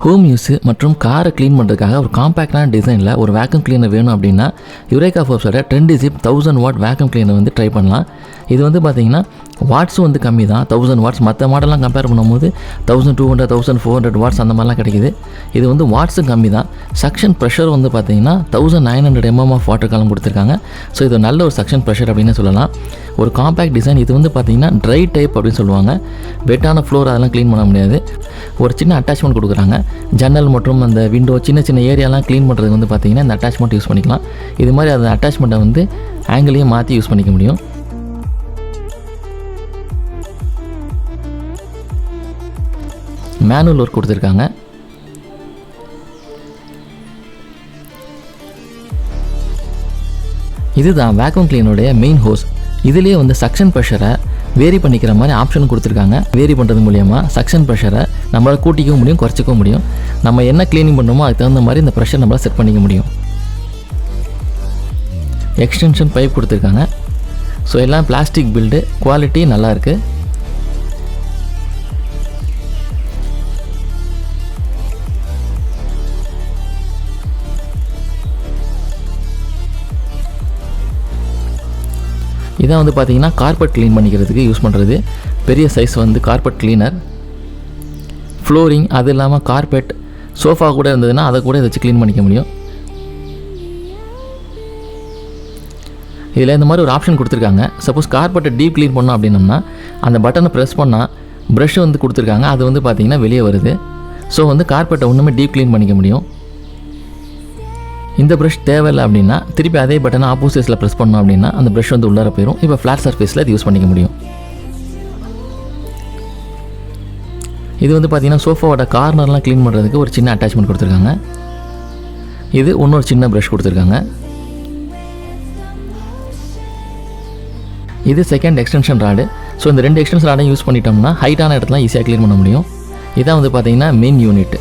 Home use மற்றும் காரை clean பண்ணுறதுக்காக ஒரு காம்பேக்டான டிசைனில் ஒரு வேக்யூம் கிளீனர் வேணும் அப்படின்னா யூரேகா ஃபோர்ப்ஸோட 10 ஜிப் 1000 வாட் வேக்யூம் கிளீனர் வந்து ட்ரை பண்ணலாம். இது வந்து பார்த்திங்கன்னா வாட்ஸும் வந்து கம்மி தான், 1000 வாட்ஸ். மற்ற மாடலாம் கம்பேர் பண்ணும்போது 1200 1400 வாட்ஸ் அந்த மாதிரிலாம் கிடைக்குது. இது வந்து வாட்ஸும் கம்மி தான். சக்ஷன் ப்ரெஷர் வந்து பார்த்திங்கன்னா 1900 mm ஆஃப் வாட்டர் காலம் கொடுத்துருக்காங்க. ஸோ இது நல்ல ஒரு சக்ஷன் ப்ரெஷர் அப்படின்னு சொல்லலாம். ஒரு காம்பேக்ட் டிசைன். இது வந்து பார்த்திங்கன்னா ட்ரை டைப் அப்படின்னு சொல்லுவாங்க. வெட்டான ஃப்ளோர் அதெல்லாம் க்ளீன் பண்ண முடியாது. ஒரு சின்ன அட்டாச்மெண்ட் கொடுக்குறாங்க. ஜன்னல் மற்றும் அந்த விண்டோ சின்ன சின்ன ஏரியாலாம் க்ளீன் பண்ணுறதுக்கு வந்து பார்த்திங்கன்னா இந்த அட்டாச்மெண்ட் யூஸ் பண்ணிக்கலாம். இது மாதிரி அந்த அட்டாச்மெண்ட்டை வந்து ஆங்கிளையும் மாற்றி யூஸ் பண்ணிக்க முடியும். மேனுவல் ஒர்க் கொடுத்துருக்காங்க. இதுதான் வேக்யூம் கிளீனருடைய மெயின் ஹோஸ். இதுலேயே வந்து சக்ஷன் ப்ரெஷரை வேரி பண்ணிக்கிற மாதிரி ஆப்ஷன் கொடுத்துருக்காங்க. வேரி பண்ணுறது மூலிமா சக்ஷன் ப்ரெஷரை நம்மளால் கூட்டிக்கவும் முடியும், குறைச்சிக்கவும் முடியும். நம்ம என்ன க்ளீனிங் பண்ணுறோமோ அதுக்கு தகுந்த மாதிரி இந்த ப்ரெஷர் நம்மளால் செட் பண்ணிக்க முடியும். எக்ஸ்டென்ஷன் பைப் கொடுத்துருக்காங்க. ஸோ எல்லாம் பிளாஸ்டிக் பில்டு, குவாலிட்டி நல்லாயிருக்கு. இதான் வந்து பார்த்திங்கன்னா கார்பெட் க்ளீன் பண்ணிக்கிறதுக்கு யூஸ் பண்ணுறது. பெரிய சைஸ் வந்து கார்பெட் க்ளீனர். ஃப்ளோரிங் அது இல்லாமல் கார்பெட், சோஃபா கூட இருந்ததுன்னா அதை கூட இதை வச்சு க்ளீன் பண்ணிக்க முடியும். இதில் இந்த மாதிரி ஒரு ஆப்ஷன் கொடுத்துருக்காங்க. சப்போஸ் கார்பெட்டை டீப் க்ளீன் பண்ணோம் அப்படின்னோம்னா அந்த பட்டனை ப்ரெஸ் பண்ணால் ப்ரஷ் வந்து கொடுத்துருக்காங்க. அது வந்து பார்த்திங்கன்னா வெளியே வருது. ஸோ வந்து கார்பெட்டை ஒன்றுமே டீப் க்ளீன் பண்ணிக்க முடியும். இந்த ப்ரஷ் தேவையில்லை அப்படின்னா திருப்பி அதே பட்டனை ஆப்போசிட்ஸில் ப்ரெஸ் பண்ணோம் அப்படின்னா அந்த ப்ரஷ் வந்து உள்ளார போயிடும். இப்போ ஃப்ளாட் சர்ஃபேஸில் இது யூஸ் பண்ணிக்க முடியும். இது வந்து பார்த்திங்கன்னா சோஃபாவோட கார்னர்லாம் க்ளீன் பண்ணுறதுக்கு ஒரு சின்ன அட்டாச்மெண்ட் கொடுத்துருக்காங்க. இது இன்னொரு சின்ன ப்ரஷ் கொடுத்துருக்காங்க. இது செகண்ட் எக்ஸ்டென்ஷன் ராடு. ஸோ இந்த 2 எக்ஸ்டென்ஷன் ராடையும் யூஸ் பண்ணிட்டோம்னா ஹைட்டான இடத்துலாம் ஈஸியாக க்ளீன் பண்ண முடியும். இதான் வந்து பார்த்திங்கன்னா மெயின் யூனிட்.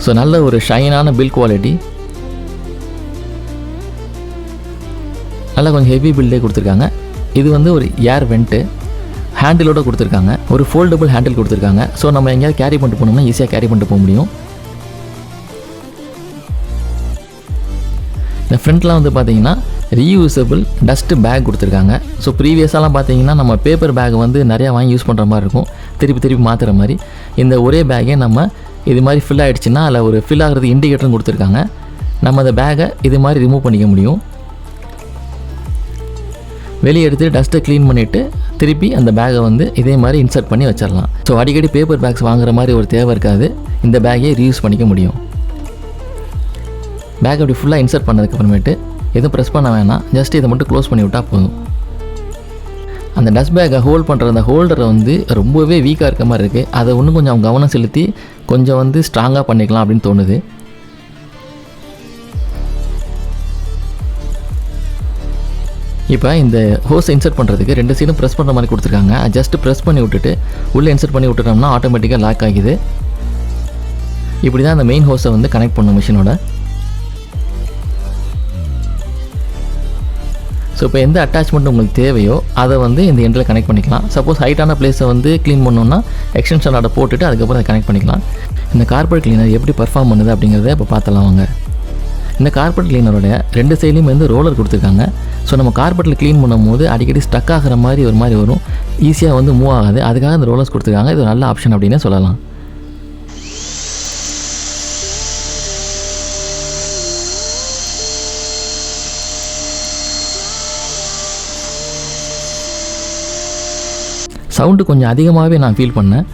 ஸோ நல்ல ஒரு ஷைனான பில்ட் குவாலிட்டி. நல்லா கொஞ்சம் ஹெவி பில்டே கொடுத்துருக்காங்க. இது வந்து ஒரு ஏர் வெண்ட்டு ஹேண்டிலோடு கொடுத்துருக்காங்க. ஒரு ஃபோல்டபுள் ஹேண்டில் கொடுத்துருக்காங்க. ஸோ நம்ம எங்கேயாவது கேரி பண்ணிட்டு போனோம்னா ஈஸியாக கேரி பண்ணிட்டு போக முடியும். இந்த ஃப்ரண்ட்லாம் வந்து பார்த்திங்கன்னா ரீயூசபிள் டஸ்ட்டு பேக் கொடுத்துருக்காங்க. ஸோ ப்ரீவியஸாலாம் பார்த்திங்கன்னா நம்ம பேப்பர் பேக் வந்து நிறையா வாங்கி யூஸ் பண்ணுற மாதிரி இருக்கும், திருப்பி மாற்றுற மாதிரி. இந்த ஒரே பேக்கே நம்ம இது மாதிரி ஃபில் ஆகிடுச்சுன்னா அதில் ஒரு ஃபில் ஆகிறது இண்டிகேட்டரும் கொடுத்துருக்காங்க. நம்ம அந்த பேக்கை இது மாதிரி ரிமூவ் பண்ணிக்க முடியும். வெளியே எடுத்து டஸ்ட்டை க்ளீன் பண்ணிவிட்டு திருப்பி அந்த பேக்கை வந்து இதே மாதிரி இன்சர்ட் பண்ணி வச்சிடலாம். ஸோ அடிக்கடி பேப்பர் பேக்ஸ் வாங்குற மாதிரி ஒரு தேவை இருக்காது. இந்த பேக்கே ரீயூஸ் பண்ணிக்க முடியும். பேக் அப்படி ஃபுல்லாக இன்சர்ட் பண்ணதுக்கப்புறமேட்டு எதுவும் ப்ரெஸ் பண்ண வேணாம், ஜஸ்ட் இதை மட்டும் க்ளோஸ் பண்ணி விட்டால் போதும். அந்த டஸ்ட் பேக்கை ஹோல்ட் பண்ணுற அந்த ஹோல்டரை வந்து ரொம்பவே வீக்காக இருக்க மாதிரி இருக்குது. அதை இன்னும் கொஞ்சம் கவனம் செலுத்தி கொஞ்சம் வந்து ஸ்ட்ராங்காக பண்ணிக்கலாம் அப்படின்னு தோணுது. இப்போ இந்த ஹோஸை இன்சர்ட் பண்ணுறதுக்கு 2 சைடும் ப்ரெஸ் பண்ணுற மாதிரி கொடுத்துருக்காங்க. ஜஸ்ட் ப்ரெஸ் பண்ணி விட்டுட்டு உள்ளே இன்சர்ட் பண்ணி விட்டுட்டோம்னா ஆட்டோமேட்டிக்காக லாக் ஆகிது. இப்படி தான் அந்த மெயின் ஹோஸை வந்து கனெக்ட் பண்ணும் மிஷினோட. ஸோ இப்போ எந்த அட்டாச்மெண்ட் உங்களுக்கு தேவையோ அதை வந்து இந்த எண்டில் கனெக்ட் பண்ணிக்கலாம். சப்போஸ் ஹைட்டான பிளேஸை வந்து க்ளீன் பண்ணோன்னா எக்ஸ்டென்ஷன் ராடை போட்டுட்டு அதுக்கப்புறம் அதை கனெக்ட் பண்ணிக்கலாம். இந்த கார்பெட் கிளீனர் எப்படி பர்ஃபார்ம் பண்ணுது அப்படிங்கிறத இப்போ பார்த்தலாம் வாங்க. இந்த கார்பெட் கிளீனரோட 2 சைட்லேயும் வந்து ரோலர் கொடுத்துருக்காங்க. ஸோ நம்ம கார்பெட்டில் க்ளீன் பண்ணும்போது அடிக்கடி ஸ்டக் ஆகிற மாதிரி ஒரு மாதிரி வரும், ஈஸியாக வந்து மூவ் ஆகாது. அதுக்காக இந்த ரோலர்ஸ் கொடுத்துருக்காங்க. இது ஒரு நல்ல ஆப்ஷன் அப்படின்னே சொல்லலாம். சவுண்டு கொஞ்சம் அதிகமாகவே நான் ஃபீல் பண்ணேன்.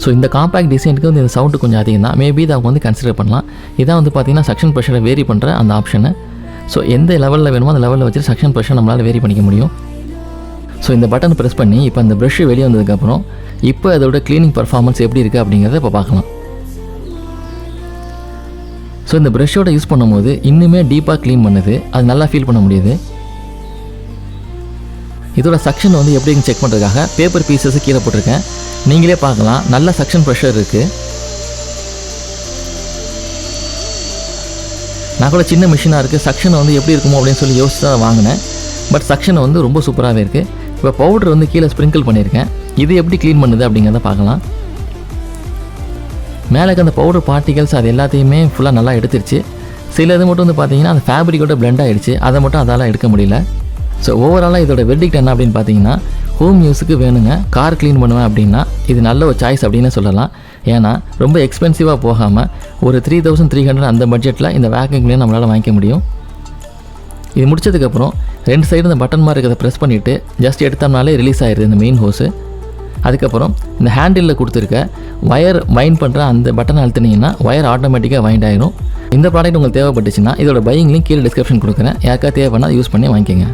ஸோ இந்த காம்பேக்ட் டிசைனுக்கு வந்து இந்த சவுண்டு கொஞ்சம் அதிகம் தான். மேபி இதை அவங்க வந்து கன்சிடர் பண்ணலாம். இதான் வந்து பார்த்திங்கன்னா சக்ஷன் ப்ரெஷரை வேரி பண்ணுற அந்த ஆப்ஷனு. ஸோ எந்த லெவலில் வேணுமோ அந்த லெவலில் வச்சு சக்ஷன் ப்ரெஷர் நம்மளால் வேரி பண்ணிக்க முடியும். ஸோ இந்த பட்டனை ப்ரெஸ் பண்ணி இப்போ அந்த ப்ரஷ் வெளியே வந்ததுக்கப்புறம் இப்போ அதோட க்ளீனிங் பர்ஃபார்மன்ஸ் எப்படி இருக்குது அப்படிங்கிறத இப்போ பார்க்கலாம். ஸோ இந்த ப்ரஷ்ஷோட யூஸ் பண்ணும்போது இன்னுமே டீப்பாக க்ளீன் பண்ணுது. அது நல்லா ஃபீல் பண்ண முடியுது. இதோட சக்ஷன் வந்து எப்படின்னு செக் பண்ணுறதுக்காக பேப்பர் பீசஸ் கீழே போட்டிருக்கேன். நீங்களே பார்க்கலாம், நல்ல சக்ஷன் ப்ரெஷர் இருக்குது. நான் கூட சின்ன மிஷினாக இருக்குது, சக்ஷன் வந்து எப்படி இருக்குமோ அப்படின்னு சொல்லி யோசிச்சு தான் வாங்கினேன். பட் சக்ஷன் வந்து ரொம்ப சூப்பராகவே இருக்குது. இப்போ பவுடர் வந்து கீழே ஸ்ப்ரிங்கிள் பண்ணியிருக்கேன். இது எப்படி க்ளீன் பண்ணுது அப்படிங்கிறத பார்க்கலாம். மேலே அந்த பவுடர் பார்ட்டிகல்ஸ் அது எல்லாத்தையுமே ஃபுல்லாக நல்லா எடுத்துருச்சு. சில இது மட்டும் வந்து பார்த்தீங்கன்னா அந்த ஃபேப்ரிக்கோட பிளெண்ட் ஆகிடுச்சு, அதை மட்டும் அதால் எடுக்க முடியல. ஸோ ஓவராலாக இதோட வெர்டிக்ட் என்ன அப்படின்னு பார்த்தீங்கன்னா, ஹோம் யூஸுக்கு வேணுங்க, கார் க்ளீன் பண்ணுவேன் அப்படின்னா இது நல்ல ஒரு சாய்ஸ் அப்படின்னு சொல்லலாம். ஏன்னா ரொம்ப எக்ஸ்பென்சிவாக போகாமல் ஒரு 3300 அந்த பட்ஜெட்டில் இந்த வேக்யூம் கிளீனர் நம்மளால் வாங்கிக்க முடியும். இது முடிச்சதுக்கப்புறம் 2 சைடு இந்த பட்டன் மாதிரி இருக்கிறத ப்ரெஸ் பண்ணிவிட்டு ஜஸ்ட் எடுத்தோம்னாலே ரிலீஸ் ஆகிடுது இந்த மெயின் ஹோஸு. அதுக்கப்புறம் இந்த ஹேண்டிலில் கொடுத்துருக்க ஒயர் வைண்ட் பண்ணுற அந்த பட்டனை அழுத்தினீங்கன்னா ஒயர் ஆட்டோமேட்டிக்காக வைண்ட் ஆகிடும். இந்த ப்ராடக்ட் உங்களுக்கு தேவைப்பட்டுச்சுன்னா இதோட பையிங் லிங்க் கீழே டிஸ்கிரிப்ஷன் கொடுக்குறேன். யாருக்கா தேவைப்படனா யூஸ் பண்ணி வாங்கிக்கோங்க.